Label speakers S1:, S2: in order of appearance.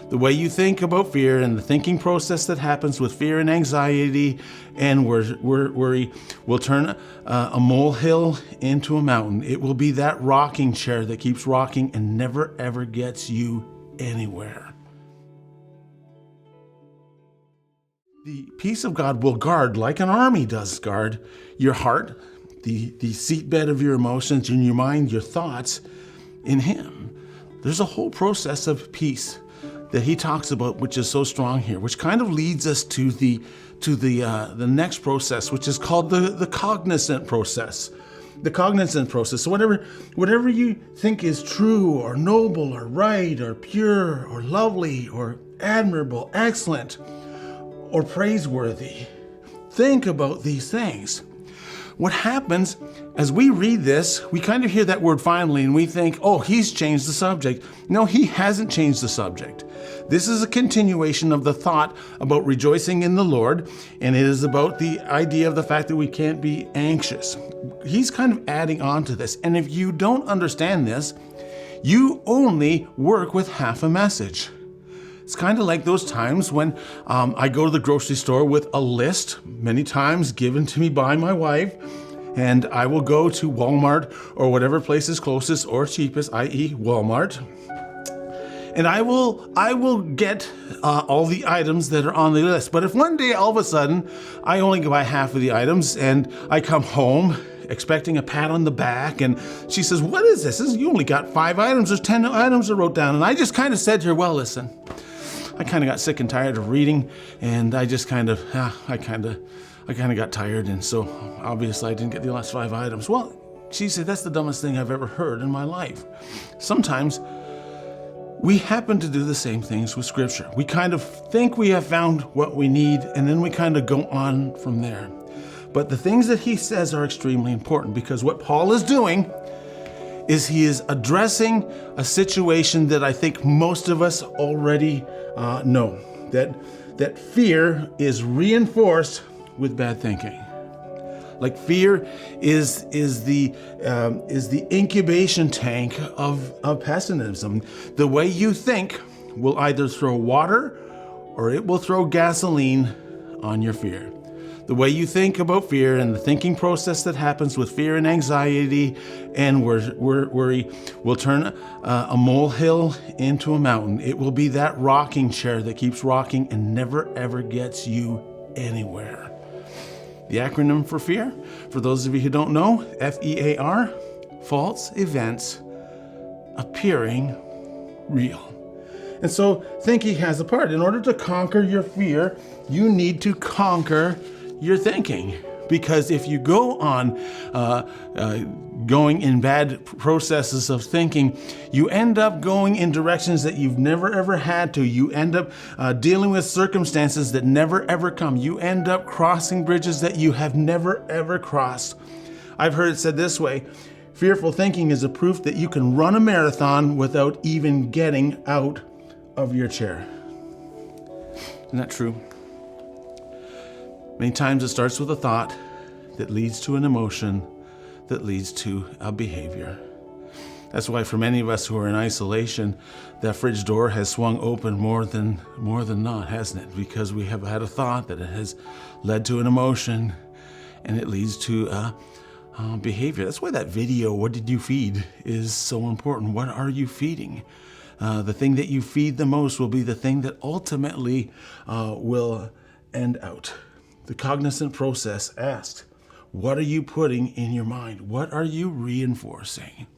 S1: The way you think about fear and the thinking process that happens with fear and anxiety and worry will turn a molehill into a mountain. It will be that rocking chair that keeps rocking and never ever gets you anywhere. The peace of God will guard, like an army does guard, your heart, the seatbed of your emotions, in your mind, your thoughts, in Him. There's a whole process of peace that he talks about, which is so strong here, which kind of leads us to the next process, which is called the cognizant process. The cognizant process. So whatever you think is true or noble or right or pure or lovely or admirable, excellent or praiseworthy, think about these things. What happens as we read this, we kind of hear that word finally and we think, oh, he's changed the subject. No, he hasn't changed the subject. This is a continuation of the thought about rejoicing in the Lord, and it is about the idea of the fact that we can't be anxious. He's kind of adding on to this. And if you don't understand this, you only work with half a message. It's kind of like those times when I go to the grocery store with a list, many times given to me by my wife, and I will go to Walmart or whatever place is closest or cheapest, i.e. Walmart, and I will get all the items that are on the list. But if one day all of a sudden I only buy half of the items and I come home expecting a pat on the back, and she says, "What is this? You only got 5 items. There's 10 items I wrote down." And I just kind of said to her, "Well, listen, I kind of got sick and tired of reading, and I just kind of got tired, and so obviously I didn't get the last 5 items." Well, she said, "That's the dumbest thing I've ever heard in my life." Sometimes we happen to do the same things with Scripture. We kind of think we have found what we need, and then we kind of go on from there. But the things that he says are extremely important, because what Paul is doing is he is addressing a situation that I think most of us already know, that fear is reinforced with bad thinking. Like fear is the incubation tank of pessimism. The way you think will either throw water or it will throw gasoline on your fear. The way you think about fear and the thinking process that happens with fear and anxiety and worry will turn a molehill into a mountain. It will be that rocking chair that keeps rocking and never ever gets you anywhere. The acronym for fear, for those of you who don't know, FEAR, false events appearing real. And so thinking has a part. In order to conquer your fear, you need to conquer your thinking. Because if you go on going in bad processes of thinking, you end up going in directions that you've never ever had to. You end up dealing with circumstances that never ever come. You end up crossing bridges that you have never ever crossed. I've heard it said this way: fearful thinking is a proof that you can run a marathon without even getting out of your chair. Isn't that true? Many times it starts with a thought that leads to an emotion that leads to a behavior. That's why for many of us who are in isolation, that fridge door has swung open more than not, hasn't it? Because we have had a thought that it has led to an emotion and it leads to behavior. That's why that video, "What did you feed?" is so important. What are you feeding? The thing that you feed the most will be the thing that ultimately will end out. The cognizant process asks, what are you putting in your mind? What are you reinforcing?